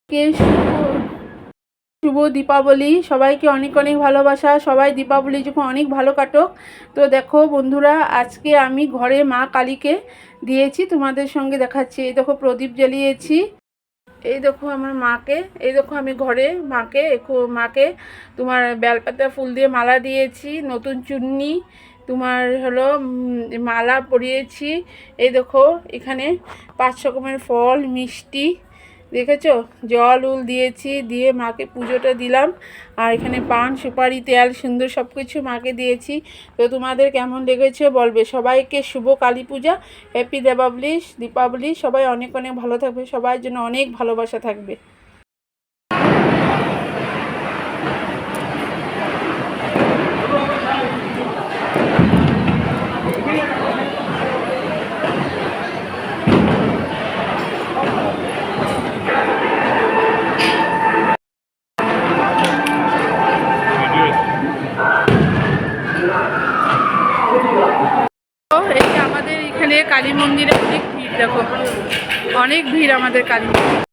কে শুভ দীপাবলি। সবাইকে অনেক অনেক ভালোবাসা। সবাই দীপাবলি যখন অনেক ভালো কাটুক। তো দেখো বন্ধুরা, আজকে আমি ঘরে মা কালীকে দিয়েছি, তোমাদের সঙ্গে দেখাচ্ছি। এই দেখো প্রদীপ জ্বালিয়েছি। এই দেখো আমার মাকে, এই দেখো আমি ঘরে মাকে তোমার বেলপাতা ফুল দিয়ে মালা দিয়েছি, নতুন চুন্নি তোমার হলো মালা পরিয়েছি। এই দেখো এখানে 5 রকমের ফল, মিষ্টি, দেখেছো, জল উল দিয়েছি, দিয়ে মাকে পুজোটা দিলাম। আর এখানে পান, সুপারি, তেল, সিন্দুর সব কিছু মাকে দিয়েছি। তো তোমাদের কেমন লেগেছে বলবে। সবাইকে শুভ কালী পূজা, হ্যাপি দীপাবলি। সবাই অনেক অনেক ভালো থাকবে, সবার জন্য অনেক ভালোবাসা থাকবে। এই আমাদের এখানে কালী মন্দিরে অনেক ভিড়, দেখো অনেক ভিড় আমাদের কালী মন্দির।